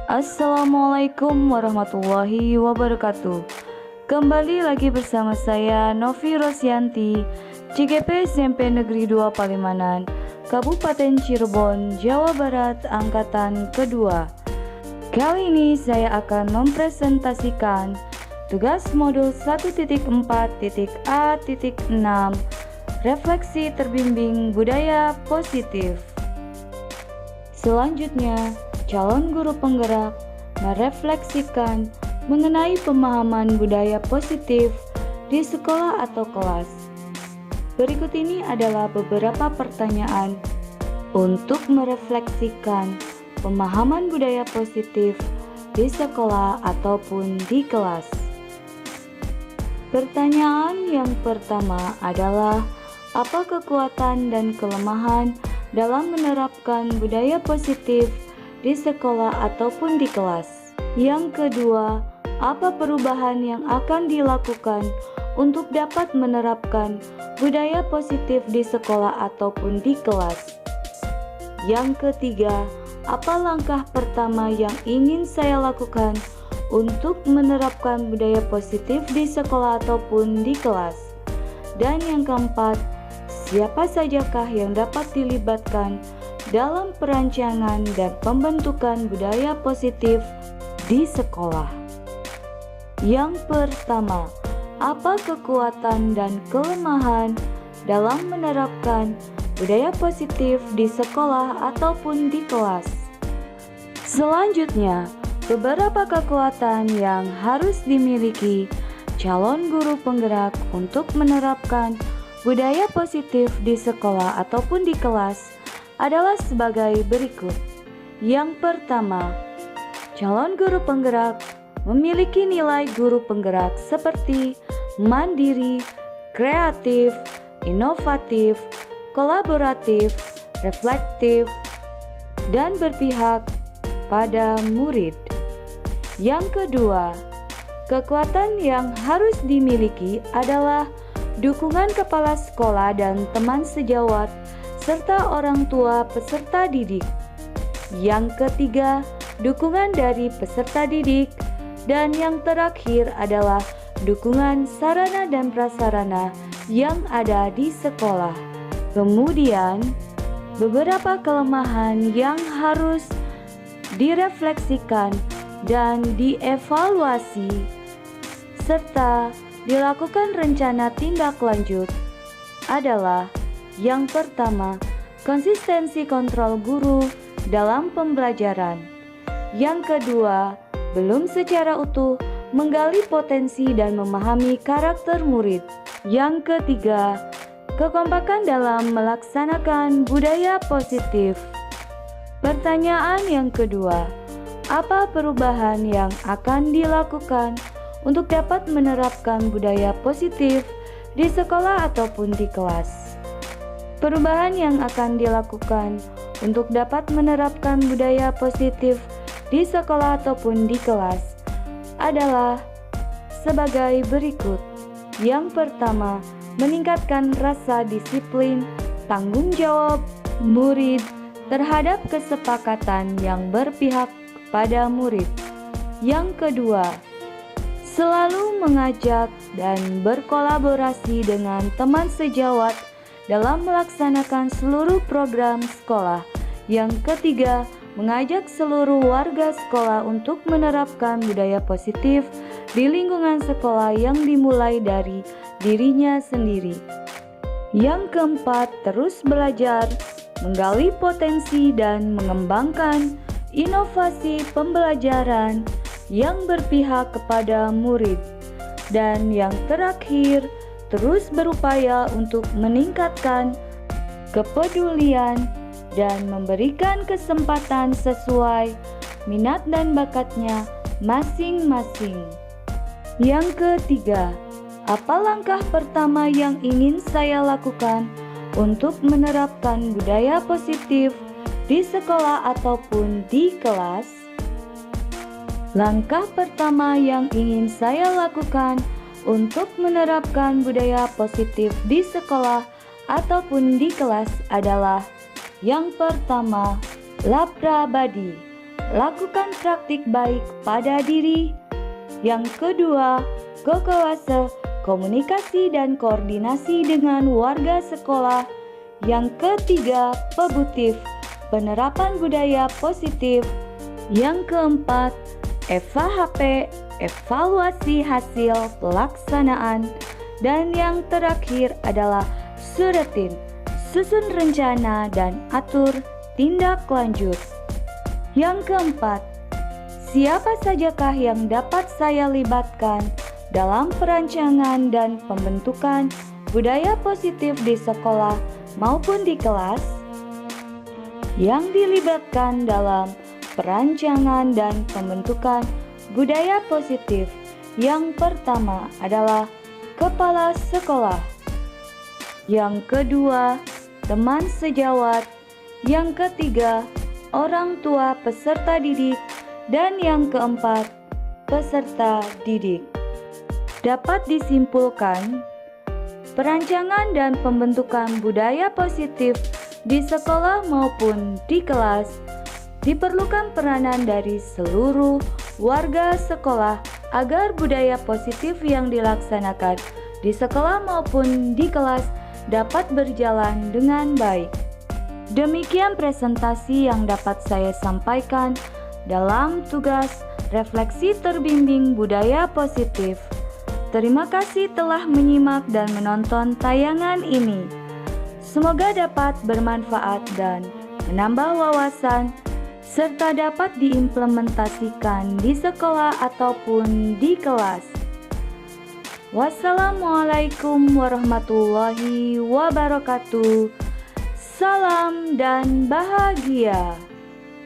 Assalamualaikum warahmatullahi wabarakatuh. Kembali lagi bersama saya Novi Rosyanti, CGP SMP Negeri 2 Palimanan, Kabupaten Cirebon, Jawa Barat, angkatan kedua. Kali ini saya akan mempresentasikan tugas modul 1.4.A.6 Refleksi terbimbing budaya positif. Selanjutnya, calon guru penggerak merefleksikan mengenai pemahaman budaya positif di sekolah atau kelas. Berikut ini adalah beberapa pertanyaan untuk merefleksikan pemahaman budaya positif di sekolah ataupun di kelas. Pertanyaan yang pertama adalah, apa kekuatan dan kelemahan dalam menerapkan budaya positif di sekolah ataupun di kelas? Yang kedua, apa perubahan yang akan dilakukan untuk dapat menerapkan budaya positif di sekolah ataupun di kelas? Yang ketiga, apa langkah pertama yang ingin saya lakukan untuk menerapkan budaya positif di sekolah ataupun di kelas? Dan yang keempat, siapa sajakah yang dapat dilibatkan dalam perancangan dan pembentukan budaya positif di sekolah? Yang pertama, apa kekuatan dan kelemahan dalam menerapkan budaya positif di sekolah ataupun di kelas? Selanjutnya, beberapa kekuatan yang harus dimiliki calon guru penggerak untuk menerapkan budaya positif di sekolah ataupun di kelas adalah sebagai berikut. Yang pertama, calon guru penggerak memiliki nilai guru penggerak seperti mandiri, kreatif, inovatif, kolaboratif, reflektif, dan berpihak pada murid. Yang kedua, kekuatan yang harus dimiliki adalah dukungan kepala sekolah dan teman sejawat serta orang tua peserta didik. Yang ketiga, dukungan dari peserta didik. Dan yang terakhir adalah dukungan sarana dan prasarana yang ada di sekolah. Kemudian, beberapa kelemahan yang harus direfleksikan dan dievaluasi serta dilakukan rencana tindak lanjut adalah: yang pertama, konsistensi kontrol guru dalam pembelajaran. Yang kedua, belum secara utuh menggali potensi dan memahami karakter murid. Yang ketiga, kekompakan dalam melaksanakan budaya positif. Pertanyaan yang kedua, apa perubahan yang akan dilakukan untuk dapat menerapkan budaya positif di sekolah ataupun di kelas? Perubahan yang akan dilakukan untuk dapat menerapkan budaya positif di sekolah ataupun di kelas adalah sebagai berikut. Yang pertama, meningkatkan rasa disiplin, tanggung jawab murid terhadap kesepakatan yang berpihak pada murid. Yang kedua, selalu mengajak dan berkolaborasi dengan teman sejawat dalam melaksanakan seluruh program sekolah. Yang ketiga, mengajak seluruh warga sekolah untuk menerapkan budaya positif di lingkungan sekolah yang dimulai dari dirinya sendiri. Yang keempat, terus belajar, menggali potensi dan mengembangkan inovasi pembelajaran yang berpihak kepada murid. Dan yang terakhir, terus berupaya untuk meningkatkan kepedulian dan memberikan kesempatan sesuai minat dan bakatnya masing-masing. Yang ketiga, apa langkah pertama yang ingin saya lakukan untuk menerapkan budaya positif di sekolah ataupun di kelas? Langkah pertama yang ingin saya lakukan untuk menerapkan budaya positif di sekolah ataupun di kelas adalah: yang pertama, Labra Badi lakukan praktik baik pada diri. Yang kedua, Gokawase, komunikasi dan koordinasi dengan warga sekolah. Yang ketiga, Pebutif, penerapan budaya positif. Yang keempat, EVAHP, evaluasi hasil pelaksanaan. Dan yang terakhir adalah Suretin, susun rencana dan atur tindak lanjut. Yang keempat, siapa sajakah yang dapat saya libatkan dalam perancangan dan pembentukan budaya positif di sekolah maupun di kelas? Yang dilibatkan dalam perancangan dan pembentukan budaya positif yang pertama adalah kepala sekolah. Yang kedua, teman sejawat. Yang ketiga, orang tua peserta didik. Dan yang keempat, peserta didik. Dapat disimpulkan, perancangan dan pembentukan budaya positif di sekolah maupun di kelas diperlukan peranan dari seluruh warga sekolah agar budaya positif yang dilaksanakan di sekolah maupun di kelas dapat berjalan dengan baik. Demikian presentasi yang dapat saya sampaikan dalam tugas refleksi terbimbing budaya positif. Terima kasih telah menyimak dan menonton tayangan ini. Semoga dapat bermanfaat dan menambah wawasan serta dapat diimplementasikan di sekolah ataupun di kelas. Wassalamualaikum warahmatullahi wabarakatuh. Salam dan bahagia.